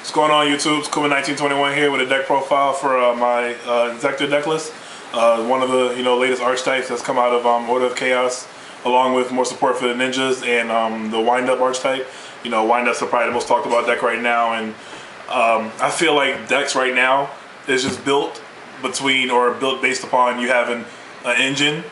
What's going on, YouTube? It's Kuba1921 here with a deck profile for my Inzektor deck list. One of the latest archetypes that's come out of Order of Chaos, along with more support for the ninjas and the Wind-Up archetype. Wind-Up's probably the most talked about deck right now, and I feel like decks right now is just built based upon you having an engine,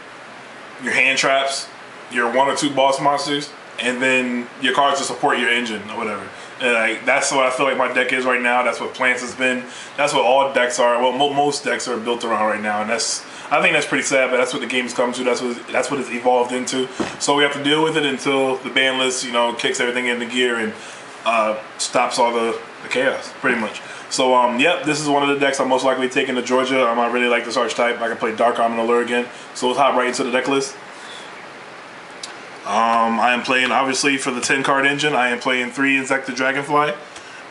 your hand traps, your 1 or 2 boss monsters, and then your cards to support your engine or whatever. And that's what I feel like my deck is right now. That's what Plants has been. That's what all decks are. Well, most decks are built around right now, and I think that's pretty sad. But that's what the game's come to. That's what it's evolved into. So we have to deal with it until the ban list, kicks everything into gear and stops all the chaos, pretty much. So yep, this is one of the decks I'm most likely taking to Georgia. I really like this archetype. I can play Dark Arm and Allure again. So let's hop right into the deck list. I am playing, obviously, for the 10-card engine, I am playing 3 Inzektor Dragonfly,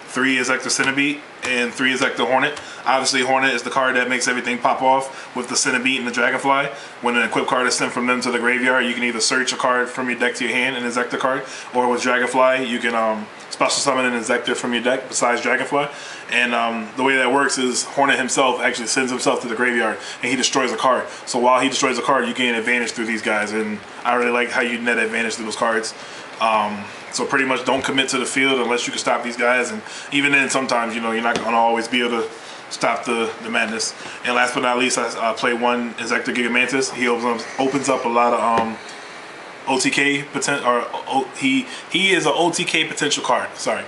3 Inzektor Centipede, and 3 Inzektor Hornet. Obviously, Hornet is the card that makes everything pop off with the Centipede and the Dragonfly. When an equipped card is sent from them to the graveyard, you can either search a card from your deck to your hand, an Inzektor card, or with Dragonfly, you can special summon an Inzektor from your deck besides Dragonfly. And the way that works is Hornet himself actually sends himself to the graveyard and he destroys a card. So while he destroys a card, you gain advantage through these guys, and I really like how you net advantage through those cards. So pretty much don't commit to the field unless you can stop these guys, and even then sometimes you're not going to always be able to stop the madness. And last but not least, I play 1 Inzektor Giga-Brilliant. He opens up a lot of OTK potential, or he is an OTK potential card. Sorry.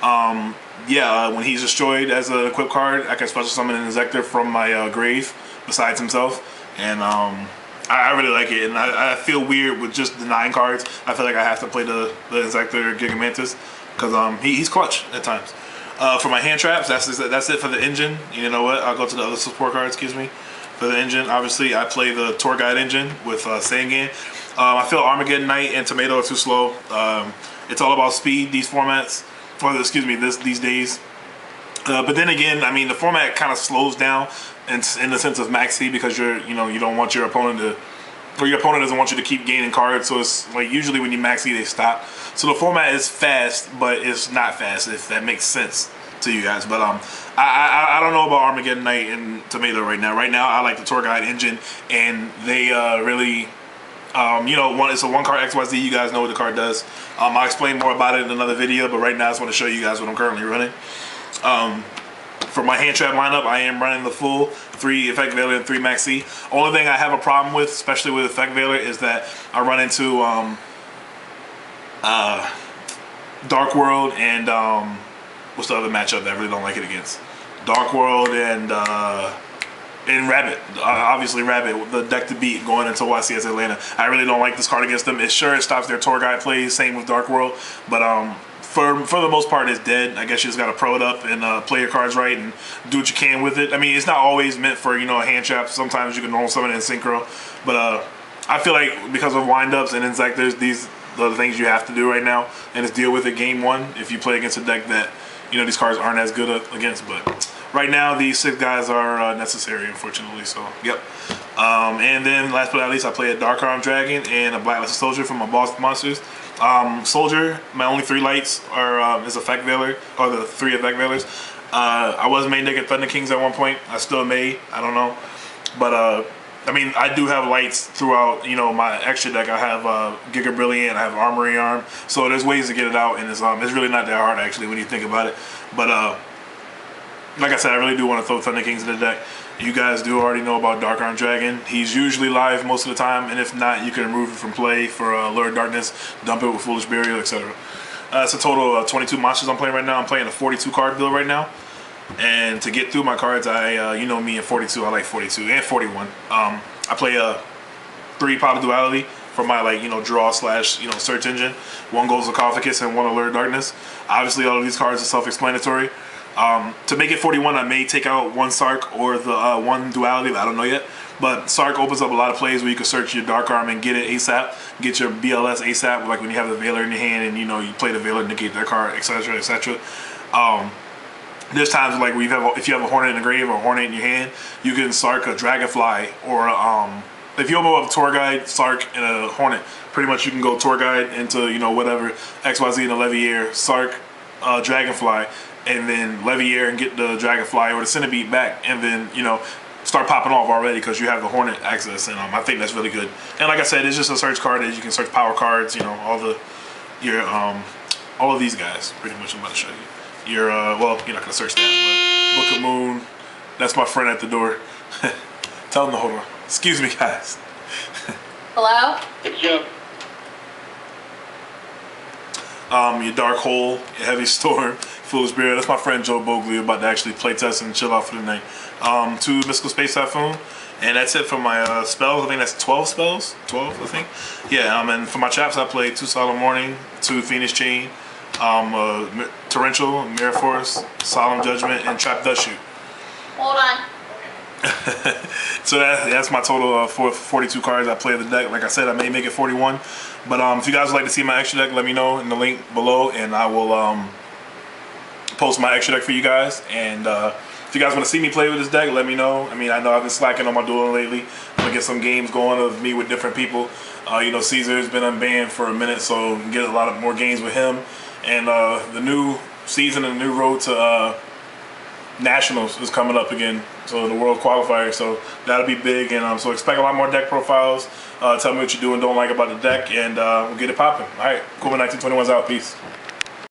When he's destroyed as an equipped card, I can special summon an Inzektor from my grave besides himself, and I really like it. And I feel weird with just the 9 cards. I feel like I have to play the Inzektor Giga-Brilliant because he's clutch at times. For my hand traps, that's it for the engine. You know what? I'll go to the other support card. Excuse me. For the engine, obviously, I play the Tour Guide engine with Sangan. I feel Armageddon Knight and Tomato are too slow. It's all about speed, these formats, or excuse me, these days. But then again, I mean, the format kind of slows down in the sense of maxi, because you don't want your opponent to, or your opponent doesn't want you to keep gaining cards. So it's like usually when you maxi, they stop. So the format is fast, but it's not fast, if that makes sense to you guys. But I don't know about Armageddon Knight and Tomato right now. Right now, I like the Tour Guide engine, and they really. It's a 1-card XYZ. You guys know what the card does. I'll explain more about it in another video, but right now I just want to show you guys what I'm currently running. For my hand trap lineup, I am running the full 3 Effect Veiler and 3 Maxi. Only thing I have a problem with, especially with Effect Veiler, is that I run into Dark World and what's the other matchup that I really don't like it against? Dark World and Rabbit. Obviously Rabbit, the deck to beat going into YCS Atlanta. I really don't like this card against them. It stops their Tour Guide plays, same with Dark World, but for the most part, it's dead. I guess you just got to pro it up and play your cards right and do what you can with it. I mean, it's not always meant for a hand trap. Sometimes you can normal summon it in synchro, but I feel like because of wind-ups and Inzektors, these are the things you have to do right now, and it's deal with it game 1 if you play against a deck that these cards aren't as good against. But right now, these 6 guys are necessary, unfortunately. So, yep. And then, last but not least, I play a Dark Arm Dragon and a Blacklisted Soldier from my boss monsters. Soldier, my only 3 lights are is Effect Veiler, or the 3 Effect Veilers. I was main deck at Thunder Kings at one point. I still may. I don't know. But, I mean, I do have lights throughout, my extra deck. I have Giga-Brilliant, I have Armory Arm. So there's ways to get it out, and it's really not that hard, actually, when you think about it. But, like I said, I really do want to throw Thunder Kings in the deck. You guys do already know about Dark Arm Dragon. He's usually live most of the time, and if not, you can remove it from play for Lure of Darkness, dump it with Foolish Burial, etc. It's a total of 22 monsters I'm playing right now. I'm playing a 42 card build right now. And to get through my cards, you know me in 42, I like 42 and 41. I play a 3 Pot of Duality for my draw / search engine. 1 Gold Sarcophagus and 1 Allure of Darkness. Obviously, all of these cards are self-explanatory. To make it 41, I may take out 1 Sark or the 1 Duality, but I don't know yet. But Sark opens up a lot of plays where you can search your Dark Arm and get it ASAP, get your BLS ASAP, like when you have the Veiler in your hand and you play the Veiler, negate that card, etc., etc. There's times like where if you have a Hornet in the grave or a Hornet in your hand, you can Sark a Dragonfly, or if you open up a Tour Guide, Sark, and a Hornet, pretty much you can go Tour Guide into whatever XYZ and a Leviair, Sark, Dragonfly, and then Leviair and get the Dragonfly or the Centipede back, and then start popping off already because you have the Hornet access, and I think that's really good. And like I said, it's just a search card that you can search power cards. All of these guys pretty much. I'm about to show you. Well, you're not gonna search that, but Book of Moon. That's my friend at the door. Tell him to hold on. Excuse me, guys. Hello? It's Joe. Your Dark Hole, your Heavy Storm, Foolish Bear. That's my friend Joe Bogley, about to actually play test and chill out for the night. 2 Mystical Space Typhoon, and that's it for my spells. I think that's 12 spells. 12, I think. Yeah, and for my traps, I played 2 Solemn Warning, 2 Phoenix Chain, Torrential, Mirror Force, Solemn Judgment, and Trap Dust Shoot. Hold on. So that's my total of 42 cards I play the deck. Like I said, I may make it 41. But if you guys would like to see my extra deck, let me know in the link below, and I will post my extra deck for you guys. And if you guys want to see me play with this deck, let me know. I mean, I know I've been slacking on my dueling lately. I'm going to get some games going of me with different people. Caesar's been unbanned for a minute, so get a lot of more games with him. And the new season and the new road to Nationals is coming up again, so the World Qualifier, so that'll be big, and so expect a lot more deck profiles. Tell me what you do and don't like about the deck, and we'll get it popping. All right, Cool, 1921's out. Peace.